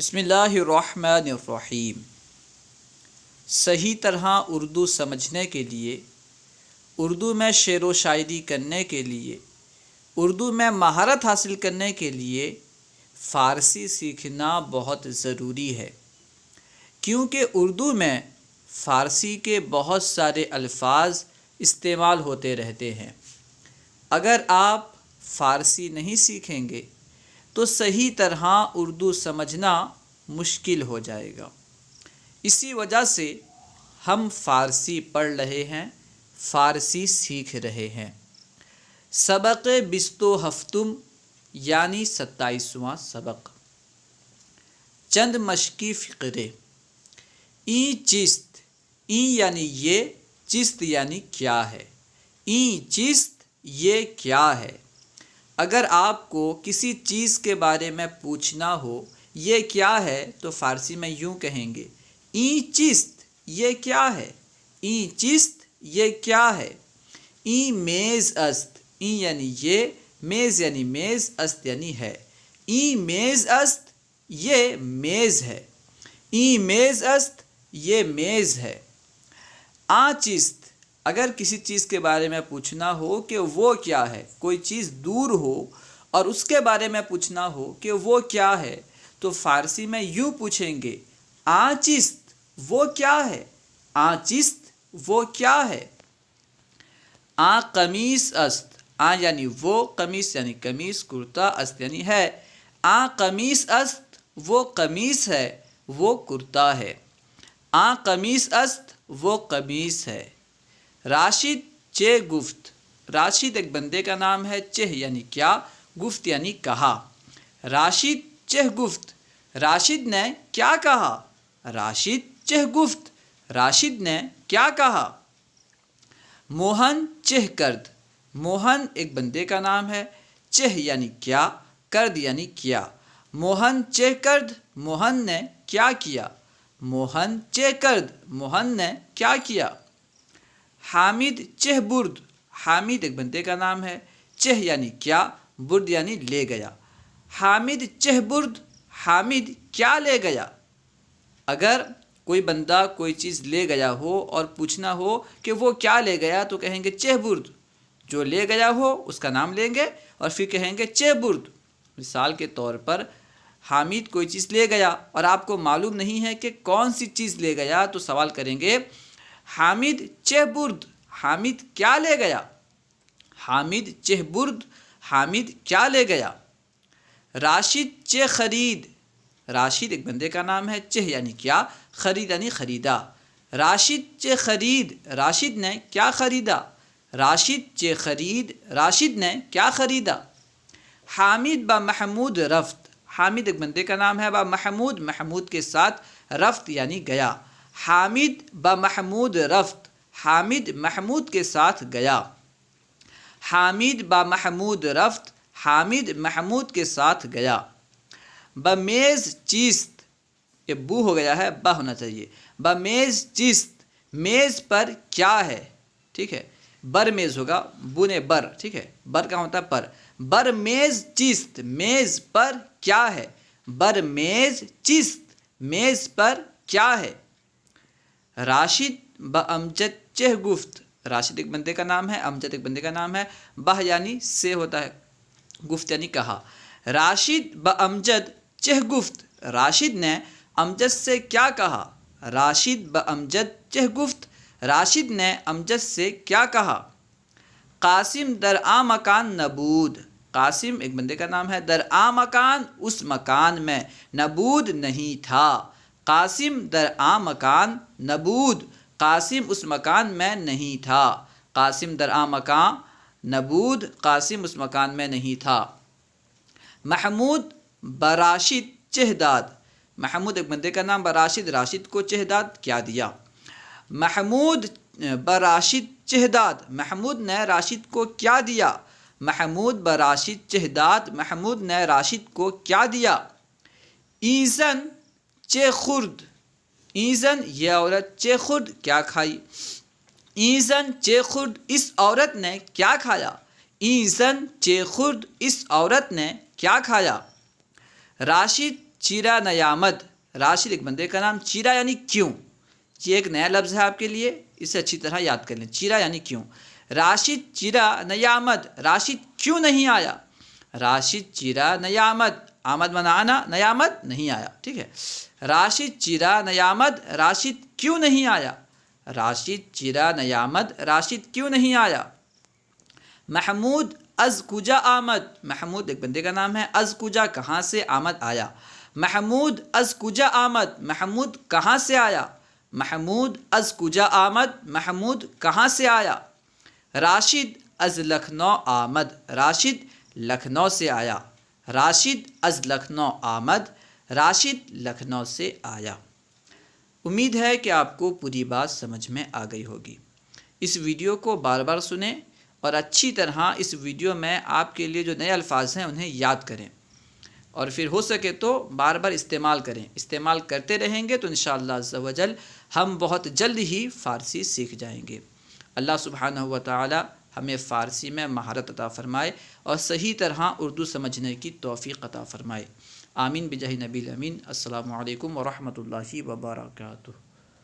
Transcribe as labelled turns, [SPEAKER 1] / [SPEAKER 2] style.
[SPEAKER 1] بسم اللہ الرحمن الرحیم۔ صحیح طرح اردو سمجھنے کے لیے، اردو میں شعر و شاعری کرنے کے لیے، اردو میں مہارت حاصل کرنے کے لیے فارسی سیکھنا بہت ضروری ہے، کیونکہ اردو میں فارسی کے بہت سارے الفاظ استعمال ہوتے رہتے ہیں۔ اگر آپ فارسی نہیں سیکھیں گے تو صحیح طرح اردو سمجھنا مشکل ہو جائے گا۔ اسی وجہ سے ہم فارسی پڑھ رہے ہیں، فارسی سیکھ رہے ہیں۔ سبق 27 یعنی 27واں سبق۔ چند مشقی فقرے۔ این چیست، این یعنی یہ، چیست یعنی کیا ہے۔ این چیست، یہ کیا ہے۔ اگر آپ کو کسی چیز کے بارے میں پوچھنا ہو یہ کیا ہے تو فارسی میں یوں کہیں گے، این چیست، یہ کیا ہے۔ این چیست، یہ کیا ہے۔ این میز است، این یعنی یہ، میز یعنی میز، است یعنی ہے۔ این میز است، یہ میز ہے۔ این میز است، یہ میز ہے۔ آ چیست، اگر کسی چیز کے بارے میں پوچھنا ہو کہ وہ کیا ہے، کوئی چیز دور ہو اور اس کے بارے میں پوچھنا ہو کہ وہ کیا ہے تو فارسی میں یوں پوچھیں گے، آ چیست، وہ کیا ہے۔ آ چیست، وہ کیا ہے۔ آ قمیص است، آ یعنی وہ، قمیص یعنی قمیص، کرتا، است یعنی ہے۔ آ قمیص است، وہ قمیص ہے، وہ کرتا ہے۔ آ قمیص است، وہ قمیص ہے۔ راشد چہ گفت، راشد ایک بندے کا نام ہے، چہ یعنی کیا، گفت یعنی کہا۔ راشد چہ گفت، راشد نے کیا کہا۔ راشد چہ گفت، راشد نے کیا کہا۔ موہن چہ کرد، موہن ایک بندے کا نام ہے، چہ یعنی کیا، کرد یعنی کیا۔ موہن چہ کرد، موہن نے کیا کیا۔ موہن چہ کرد، موہن نے کیا کیا۔ حامد چہ برد، حامد ایک بندے کا نام ہے، چہ یعنی کیا، برد یعنی لے گیا۔ حامد چہ برد، حامد کیا لے گیا۔ اگر کوئی بندہ کوئی چیز لے گیا ہو اور پوچھنا ہو کہ وہ کیا لے گیا تو کہیں گے چہ برد، جو لے گیا ہو اس کا نام لیں گے اور پھر کہیں گے چہ برد۔ مثال کے طور پر حامد کوئی چیز لے گیا اور آپ کو معلوم نہیں ہے کہ کون سی چیز لے گیا تو سوال کریں گے حامد چہ برد، حامد کیا لے گیا۔ حامد چہ برد، حامد کیا لے گیا۔ راشد چہ خرید، راشد ایک بندے کا نام ہے، چہ یعنی کیا، خرید یعنی خریدا۔ راشد چہ خرید، راشد نے کیا خریدا۔ راشد چہ خرید، راشد نے کیا خریدا۔ حامد با محمود رفت، حامد ایک بندے کا نام ہے، با محمود، محمود کے ساتھ، رفت یعنی گیا۔ حامد با محمود رفت، حامد محمود کے ساتھ گیا۔ حامد با محمود رفت، حامد محمود کے ساتھ گیا۔ بمیز چیست، یہ بو ہو گیا ہے، با ہونا چاہیے۔ بمیز چیست، میز پر کیا ہے، ٹھیک ہے، بر میز ہوگا، بو نے بر، ٹھیک ہے، بر کا ہوتا ہے پر۔ بر میز چیست، میز پر کیا ہے۔ بر میز چیست، میز پر کیا ہے۔ راشد با امجد چہ گفت، راشد ایک بندے کا نام ہے، امجد ایک بندے کا نام ہے، بہ یعنی سے ہوتا ہے، گفت یعنی کہا۔ راشد با امجد چہ گفت، راشد نے امجد سے کیا کہا۔ راشد با امجد چہ گفت، راشد نے امجد سے کیا کہا۔ قاسم در آ مکان نبود، قاسم ایک بندے کا نام ہے، در آ مکان اس مکان میں، نبود نہیں تھا۔ قاسم در آ مکان نبود، قاسم اس مکان میں نہیں تھا۔ قاسم در آ مکان نبود، قاسم اس مکان میں نہیں تھا۔ محمود براشد چہ داد، محمود ایک بندے کا نام، براشد، راشد کو چہ داد کیا دیا۔ محمود براشد چہ داد، محمود نے راشد کو کیا دیا۔ محمود براشد چہ داد، محمود نے راشد کو کیا دیا۔ ایزن چہ خورد، ایزن یہ عورت، چہ خورد کیا کھائی۔ ایزن چہ خورد اس عورت نے کیا کھایا۔ ایزن چہ خورد اس عورت نے کیا کھایا۔ راشد چیرا نیامد، راشد ایک بندے کا نام، چیرا یعنی کیوں، یہ ایک نیا لفظ ہے آپ کے لیے، اسے اچھی طرح یاد کر لیں، چیرا یعنی کیوں۔ راشد چیرا نیامد، راشد کیوں نہیں آیا، راشد چیرا نیامد، آمد مانا آنا، نیامد نہیں آیا، ٹھیک ہے۔ راشد چیرا نیامد، راشد کیوں نہیں آیا، راشد چیرا نیامد، راشد کیوں نہیں آیا۔ محمود از کجا آمد، محمود ایک بندے کا نام ہے، از کجا کہاں سے، آمد آیا، محمود از کجا آمد، محمود کہاں سے آیا، محمود از کجا آمد، محمود کہاں سے آیا۔ راشد از لکھنؤ آمد، راشد لکھنؤ سے آیا، راشد از لکھنؤ آمد، راشد لکھنؤ سے آیا۔ امید ہے کہ آپ کو پوری بات سمجھ میں آ گئی ہوگی۔ اس ویڈیو کو بار بار سنیں اور اچھی طرح اس ویڈیو میں آپ کے لیے جو نئے الفاظ ہیں انہیں یاد کریں، اور پھر ہو سکے تو بار بار استعمال کریں۔ استعمال کرتے رہیں گے تو انشاءاللہ عز و جل ہم بہت جلد ہی فارسی سیکھ جائیں گے۔ اللہ سبحانہ و تعالی ہمیں فارسی میں مہارت عطا فرمائے اور صحیح طرح اردو سمجھنے کی توفیق عطا فرمائے۔ آمین بجاہ نبی الامین۔ السلام علیکم ورحمۃ اللہ وبرکاتہ۔